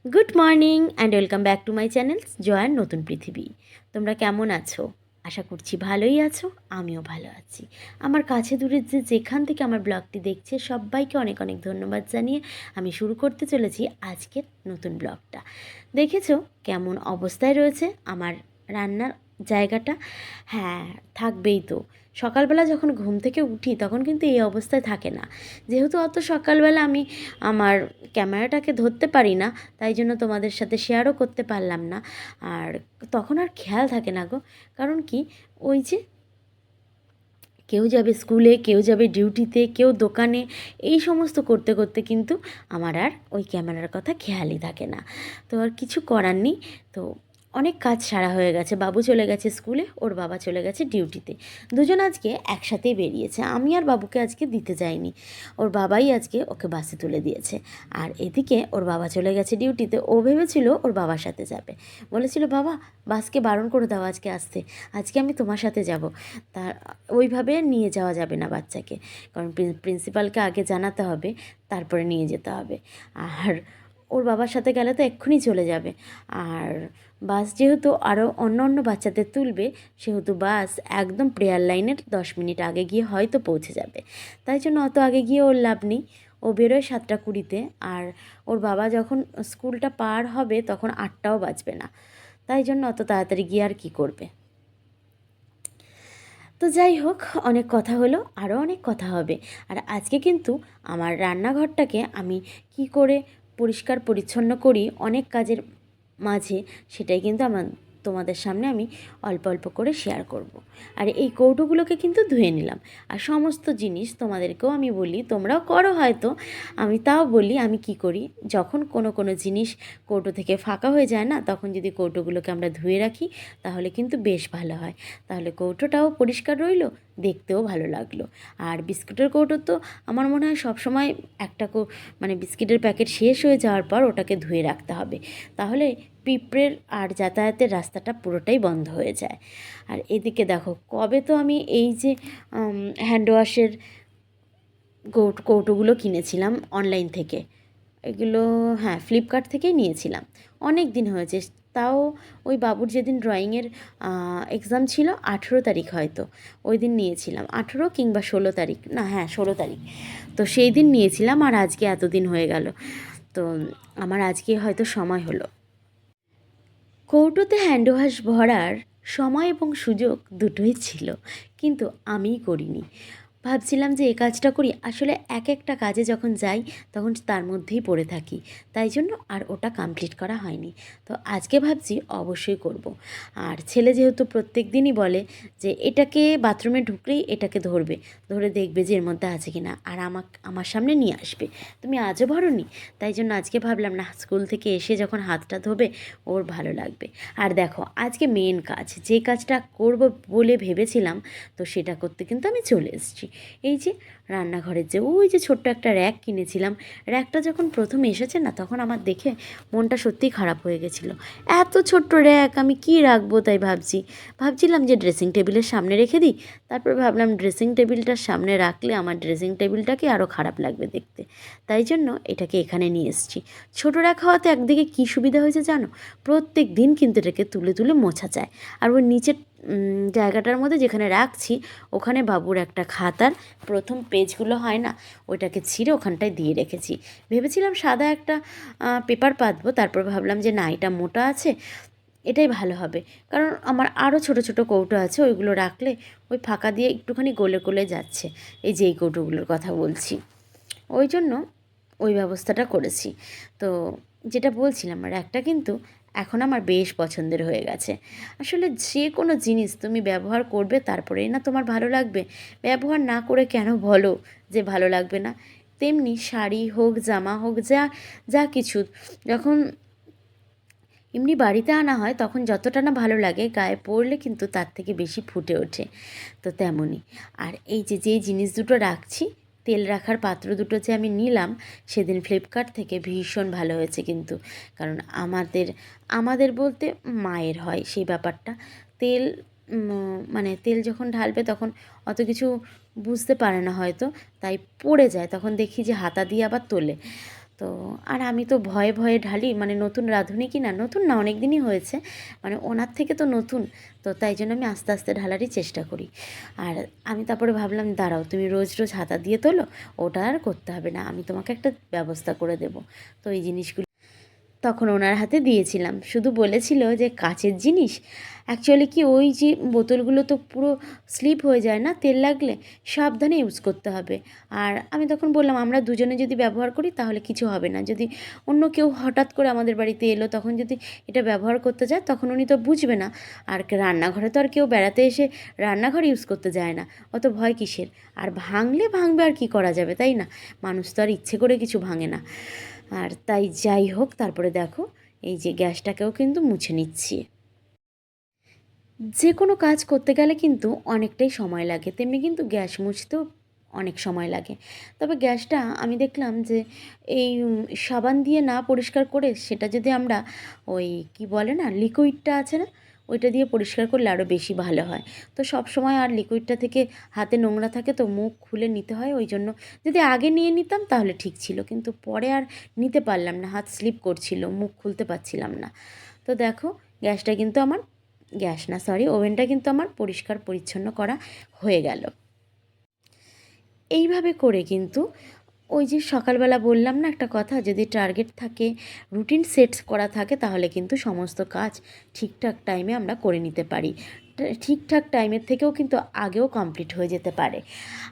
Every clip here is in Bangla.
Good morning and welcome back to my channel জয়ার নতুন পৃথিবী। তোমরা কেমন আছো? আশা করছি ভালোই আছো, আমিও ভালো আছি। আমার কাছে দূরে যেখান থেকে আমার ব্লগটি দেখছে সবাইকে অনেক অনেক ধন্যবাদ জানিয়ে আমি শুরু করতে চলেছি আজকের নতুন ব্লগটা। দেখেছো কেমন অবস্থায় রয়েছে আমার রান্নার জায়গাটা? হ্যাঁ, থাকবেই তো। সকালবেলা যখন ঘুম থেকে উঠি তখন কিন্তু এই অবস্থায় থাকে না। যেহেতু অত সকালবেলা আমি আমার ক্যামেরাটাকে ধরতে পারি না, তাই জন্য তোমাদের সাথে শেয়ারও করতে পারলাম না। আর তখন আর খেয়াল থাকে না গো। কারণ কি, ওই যে কেউ যাবে স্কুলে, কেউ যাবে ডিউটিতে, কেউ দোকানে, এই সমস্ত করতে করতে কিন্তু আমার আর ওই ক্যামেরার কথা খেয়ালই থাকে না। তো আর কিছু করার নেই। তো অনেক কাজ সারা হয়ে গেছে। বাবু চলে গেছে স্কুলে, ওর বাবা চলে গেছে ডিউটিতে। দুজন আজকে একসাথেই বেরিয়েছে। আমি আর বাবুকে আজকে দিতে যাইনি, ওর বাবাই আজকে ওকে বাসে তুলে দিয়েছে। আর এদিকে ওর বাবা চলে গেছে ডিউটিতে। ও ভেবেছিল ওর বাবার সাথে যাবে, বলেছিল বাবা বাসকে বারণ করে দাও আজকে আসতে, আজকে আমি তোমার সাথে যাব। তার ওইভাবে নিয়ে যাওয়া যাবে না বাচ্চাকে, কারণ প্রিন্সিপালকে আগে জানাতে হবে, তারপরে নিয়ে যেতে হবে। আর ওর বাবার সাথে গেলে তো এক্ষুনি চলে যাবে। আর বাস যেহেতু আরও অন্য অন্য বাচ্চাদের তুলবে, সেহেতু বাস একদম প্রেয়ার লাইনের 10 মিনিট আগে গিয়ে হয়তো পৌঁছে যাবে। তাই জন্য অত আগে গিয়ে ওর লাভ নেই। ও বেরোয় 7টা 20-তে, আর ওর বাবা যখন স্কুলটা পার হবে তখন 8টাও বাজবে না। তাই জন্য অত তাড়াতাড়ি গিয়ে আর কী করবে। তো যাই হোক, অনেক কথা হলো, আরও অনেক কথা হবে। আর আজকে কিন্তু আমার রান্নাঘরটাকে আমি কি করে পরিষ্কার পরিচ্ছন্ন করি অনেক কাজের মাঝে, সেটাই কিন্তু তোমাদের সামনে আমি অল্প অল্প করে শেয়ার করব। আর এই কৌটোগুলোকে কিন্তু ধুয়ে নিলাম। আর সমস্ত জিনিস তোমাদেরকেও আমি বলি, তোমরাও করো হয়তো, আমি তাও বলি আমি কি করি। যখন কোনো কোনো জিনিস কৌটো থেকে ফাঁকা হয়ে যায় না, তখন যদি কৌটোগুলোকে আমরা ধুয়ে রাখি তাহলে কিন্তু বেশ ভালো হয়। তাহলে কৌটোটাও পরিষ্কার রইলো, দেখতেও ভালো লাগলো। আর বিস্কুটের কৌটো তো আমার মনে হয় সবসময় একটা মানে বিস্কিটের প্যাকেট শেষ হয়ে যাওয়ার পর ওটাকে ধুয়ে রাখতে হবে, তাহলে পিঁপড়ের আর যাতায়াতের রাস্তাটা পুরোটাই বন্ধ হয়ে যায়। আর এদিকে দেখো, কবে তো আমি এই যে হ্যান্ড ওয়াশের কৌটোগুলো কিনেছিলাম অনলাইন থেকে। এগুলো হ্যাঁ, ফ্লিপকার্ট থেকেই নিয়েছিলাম। অনেক দিন হয়েছে, তাও ওই বাবুর যেদিন ড্রয়িংয়ের এক্সাম ছিল 18 তারিখ হয়তো, ওই দিন নিয়েছিলাম। 18 কিংবা 16 তারিখ, না হ্যাঁ 16 তারিখ। তো সেই দিন নিয়েছিলাম, আর আজকে এতদিন হয়ে গেল। তো আমার আজকে হয়তো সময় হলো। কৌটোতে হ্যান্ড ওয়াশ ভরার সময় এবং সুযোগ দুটোই ছিল, কিন্তু আমিই করিনি। ভাবছিলাম যে এই কাজটা করি, আসলে এক একটা কাজে যখন যাই তখন তার মধ্যেই পড়ে থাকি, তাই জন্য আর ওটা কমপ্লিট করা হয়নি। তো আজকে ভাবছি অবশ্যই করব। আর ছেলে যেহেতু প্রত্যেক দিনই বলে যে এটাকে বাথরুমে ঢুকলেই এটাকে ধরবে, ধরে দেখবে যে এর মধ্যে আছে কি না, আর আমার সামনে নিয়ে আসবে, তুমি আজও ভরোনি। তাই জন্য আজকে ভাবলাম না, স্কুল থেকে এসে যখন হাতটা ধোবে ওর ভালো লাগবে। আর দেখো, আজকে মেন কাজ, যে কাজটা করব বলে ভেবেছিলাম, তো সেটা করতে কিন্তু আমি চলে এসেছি। এই যে রান্নাঘরের যে ওই যে ছোট্ট একটা র্যাক কিনেছিলাম, র্যাকটা যখন প্রথম এসেছে না, তখন আমার দেখে মনটা সত্যিই খারাপ হয়ে গেছিলো। এত ছোট্ট র্যাক আমি কি রাখবো, তাই ভাবছিলাম যে ড্রেসিং টেবিলের সামনে রেখে দিই। তারপর ভাবলাম ড্রেসিং টেবিলটার সামনে রাখলে আমার ড্রেসিং টেবিলটাকে আরও খারাপ লাগবে দেখতে, তাই জন্য এটাকে এখানে নিয়ে এসেছি। ছোটো র্যাক হওয়াতে একদিকে কী সুবিধা হয়েছে জানো, প্রত্যেক দিন কিন্তু এটাকে তুলে তুলে মোছা যায়। আর ওই নিচের জায়গাটার মধ্যে যেখানে রাখছি, ওখানে বাবুর একটা খাতার প্রথম পেজগুলো হয় না, ওইটাকে ছিঁড়ে ওখানটায় দিয়ে রেখেছি। ভেবেছিলাম সাদা একটা পেপার পাতবো, তারপর ভাবলাম যে না, এটা মোটা আছে, এটাই ভালো হবে। কারণ আমার আরও ছোট ছোট কৌটো আছে, ওইগুলো রাখলে ওই ফাঁকা দিয়ে একটুখানি গলে গলে যাচ্ছে, এই যে এই কৌটোগুলোর কথা বলছি। ওই জন্য ওই ব্যবস্থাটা করেছি। তো যেটা বলছিলাম, র্যাকটা কিন্তু এখন আমার বেশ পছন্দের হয়ে গেছে। আসলে যে কোনো জিনিস তুমি ব্যবহার করবে তারপরেই না তোমার ভালো লাগবে। ব্যবহার না করে কেন বলো যে ভালো লাগবে না? তেমনি শাড়ি হোক, জামা হোক, যা যা কিছু যখন এমনি বাড়িতে আনা হয় তখন যতটা না ভালো লাগে, গায়ে পরলে কিন্তু তার থেকে বেশি ফুটে ওঠে। তো তেমনই। আর এই যে যেই জিনিস দুটো রাখছি, তেল রাখার পাত্র দুটো যে আমি নিলাম সেদিন ফ্লিপকার্ট থেকে, ভীষণ ভালো হয়েছে কিন্তু। কারণ আমাদের আমাদের বলতে মায়ের হয় সেই ব্যাপারটা। তেল মানে তেল যখন ঢালবে তখন অত কিছু বুঝতে পারে না হয়তো, তাই পড়ে যায়, তখন দেখি যে হাতা দিয়ে আবার তোলে। তো তো আর আমি তো ভয়ে ভয়ে ঢালি, মানে নতুন রাঁধুনি কি না, নতুন না, অনেক দিনই হয়েছে, মানে ওনার থেকে তো নতুন, তো তাই জন্য আমি আস্তে আস্তে ঢালারই চেষ্টা করি। আর আমি তারপরে ভাবলাম, দাঁড়াও, তুমি রোজ রোজ হাতা দিয়ে তোলো, ওটা আর করতে হবে না, আমি তোমাকে একটা ব্যবস্থা করে দেবো। তো এই জিনিসগুলো তখন ওনার হাতে দিয়েছিলাম, শুধু বলেছিল যে কাচের জিনিস, অ্যাকচুয়ালি কি ওই যে বোতলগুলো তো পুরো স্লিপ হয়ে যায় না তেল লাগলে, সাবধানে ইউজ করতে হবে। আর আমি তখন বললাম, আমরা দুজনে যদি ব্যবহার করি তাহলে কিছু হবে না, যদি অন্য কেউ হঠাৎ করে আমাদের বাড়িতে এলো তখন যদি এটা ব্যবহার করতে যায় তখন উনি তো বুঝবে না। আর রান্নাঘরে তো আর কেউ বেড়াতে এসে রান্নাঘর ইউজ করতে যায় না, অত ভয় কিসের। আর ভাঙলে ভাঙবে, আর কি করা যাবে, তাই না? মানুষ তো আর ইচ্ছে করে কিছু ভাঙে না। আর তাই যাই হোক, তারপরে দেখো এই যে গ্যাসটাকেও কিন্তু মুছে নিচ্ছি। যে কোনো কাজ করতে গেলে কিন্তু অনেকটাই সময় লাগে, তেমনি কিন্তু গ্যাস মুছতেও অনেক সময় লাগে। তবে গ্যাসটা আমি দেখলাম যে এই সাবান দিয়ে না পরিষ্কার করে, সেটা যদি আমরা ওই কি বলে না, লিকুইডটা আছে না, ওইটা দিয়ে পরিষ্কার করলে আরও বেশি ভালো হয়। তো সব সময় আর লিকুইডটা থেকে হাতে নোংরা থাকে তো মুখ খুলে নিতে হয়, ওই জন্য যদি আগে নিয়ে নিতাম তাহলে ঠিক ছিল, কিন্তু পরে আর নিতে পারলাম না, হাত স্লিপ করছিল, মুখ খুলতে পারছিলাম না। তো দেখো গ্যাসটা কিন্তু আমার, গ্যাস না সরি, ওভেনটা কিন্তু আমার পরিষ্কার পরিচ্ছন্ন করা হয়ে গেল। এইভাবে করে কিন্তু ওই যে সকালবেলা বললাম না একটা কথা, যদি টার্গেট থাকে, রুটিন সেটস করা থাকে, তাহলে কিন্তু সমস্ত কাজ ঠিকঠাক টাইমে আমরা করে নিতে পারি, ঠিকঠাক টাইমের থেকেও কিন্তু আগেও কমপ্লিট হয়ে যেতে পারে।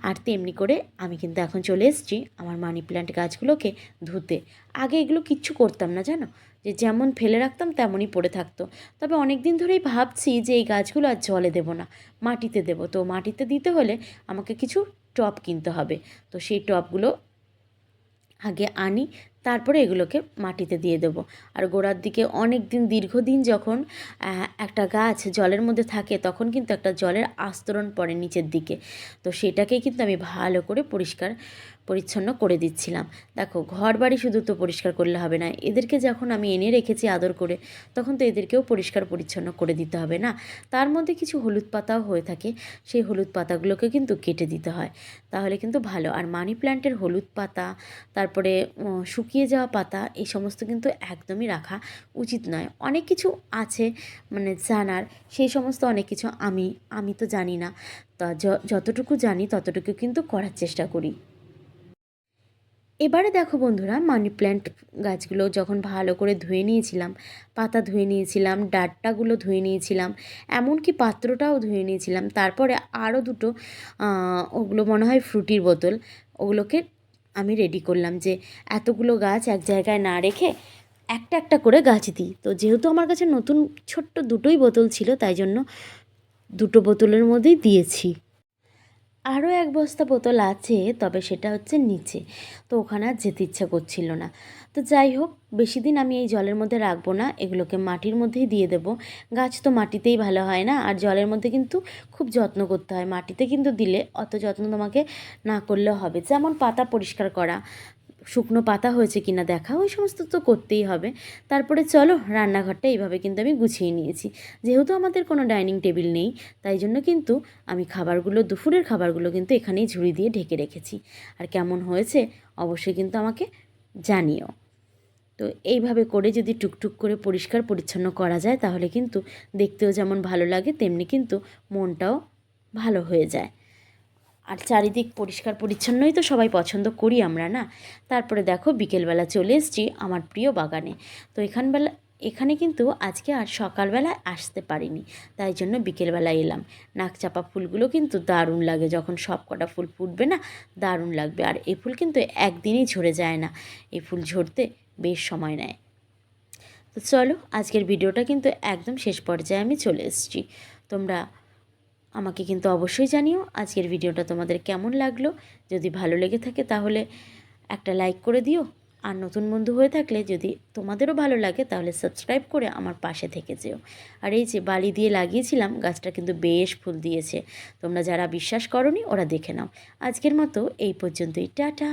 আর তেমনি করে আমি কিন্তু এখন চলে এসেছি আমার মানি প্ল্যান্ট গাছগুলোকে ধুতে। আগে এগুলো কিচ্ছু করতাম না জানো, যে যেমন ফেলে রাখতাম তেমনই পড়ে থাকতো। তবে অনেক দিন ধরেই ভাবছি যে এই গাছগুলো আর জলে দেবো না, মাটিতে দেবো। তো মাটিতে দিতে হলে আমাকে কিছু টব কিনতে হবে। তো সেই টবগুলো আগে আনি, তারপরে এগুলোকে মাটিতে দিয়ে দেবো। আর গোড়ার দিকে অনেক দিন, দীর্ঘদিন যখন একটা গাছ জলের মধ্যে থাকে তখন কিন্তু একটা জলের আস্তরণ পড়ে নিচের দিকে, তো সেটাকেই কিন্তু আমি ভালো করে পরিষ্কার পরিচ্ছন্ন করে দিচ্ছিলাম। দেখো ঘর বাড়ি শুধু তো পরিষ্কার করলে হবে না, এদেরকে যখন আমি এনে রেখেছি আদর করে, তখন তো এদেরকেও পরিষ্কার পরিচ্ছন্ন করে দিতে হবে না। তার মধ্যে কিছু হলুদ পাতাও হয়ে থাকে, সেই হলুদ পাতাগুলোকে কিন্তু কেটে দিতে হয়, তাহলে কিন্তু ভালো। আর মানি প্ল্যান্টের হলুদ পাতা, তারপরে শুকিয়ে যাওয়া পাতা, এই সমস্ত কিন্তু একদমই রাখা উচিত নয়। অনেক কিছু আছে মানে জানার, সেই সমস্ত অনেক কিছু আমি তো জানি না, তা যতটুকু জানি ততটুকু কিন্তু করার চেষ্টা করি। এবারে দেখো বন্ধুরা, মানি প্ল্যান্ট গাছগুলো যখন ভালো করে ধুয়ে নিয়েছিলাম, পাতা ধুয়ে নিয়েছিলাম, ডাঁটাগুলো ধুয়ে নিয়েছিলাম, এমনকি পাত্রটাও ধুয়ে নিয়েছিলাম, তারপরে আরও দুটো ওগুলো মনে হয় ফ্রুটির বোতল, ওগুলোকে আমি রেডি করলাম যে এতগুলো গাছ এক জায়গায় না রেখে একটা একটা করে গাছ দিই। তো যেহেতু আমার কাছে নতুন ছোট্ট দুটোই বোতল ছিল, তাই জন্য দুটো বোতলের মধ্যেই দিয়েছি। আরও এক বস্তা বোতল আছে, তবে সেটা হচ্ছে নিচে, তো ওখানে আর যেতে ইচ্ছা করছিল না। তো যাই হোক, বেশি দিন আমি এই জলের মধ্যে রাখবো না, এগুলোকে মাটির মধ্যেই দিয়ে দেব। গাছ তো মাটিতেই ভালো হয় না, আর জলের মধ্যে কিন্তু খুব যত্ন করতে হয়, মাটিতে কিন্তু দিলে অত যত্ন তোমাকে না করলেও হবে। যেমন পাতা পরিষ্কার করা, শুকনো পাতা হয়েছে কিনা দেখা, ওই সমস্ত তো করতেই হবে। তারপরে চলো, রান্নাঘরটা এইভাবে কিন্তু আমি গুছিয়ে নিয়েছি। যেহেতু আমাদের কোনো ডাইনিং টেবিল নেই, তাই জন্য কিন্তু আমি খাবারগুলো, দুপুরের খাবারগুলো কিন্তু এখানেই ঝুড়ি দিয়ে ঢেকে রেখেছি। আর কেমন হয়েছে অবশ্যই কিন্তু আমাকে জানিও। তো এইভাবে করে যদি টুকটুক করে পরিষ্কার পরিচ্ছন্ন করা যায়, তাহলে কিন্তু দেখতেও যেমন ভালো লাগে, তেমনি কিন্তু মনটাও ভালো হয়ে যায়। আর চারিদিক পরিষ্কার পরিচ্ছন্নই তো সবাই পছন্দ করি আমরা, না? তারপরে দেখো বিকেলবেলা চলে এসেছি আমার প্রিয় বাগানে। তো এখানে কিন্তু আজকে আর সকালবেলা আসতে পারিনি, তাই জন্য বিকেলবেলা এলাম। নাকচাপা ফুলগুলো কিন্তু দারুণ লাগে, যখন সব কটা ফুল ফুটবে না, দারুণ লাগবে। আর এই ফুল কিন্তু একদিনেই ঝরে যায় না, এই ফুল ঝরতে বেশ সময় নেয়। তো চলো, আজকের ভিডিওটা কিন্তু একদম শেষ পর্যায়ে আমি চলে এসেছি। তোমরা আমাকে কিন্তু অবশ্যই জানিও আজকের ভিডিওটা তোমাদের কেমন লাগলো। যদি ভালো লেগে থাকে তাহলে একটা লাইক করে দিও, আর নতুন বন্ধু হয়ে থাকলে যদি তোমাদেরও ভালো লাগে তাহলে সাবস্ক্রাইব করে আমার পাশে থেকে যেও। আর এই যে বালি দিয়ে লাগিয়েছিলাম, গাছটা কিন্তু বেশ ফুল দিয়েছে। তোমরা যারা বিশ্বাস করোনি ওরা দেখে নাও। আজকের মতো এই পর্যন্তই, টাটা।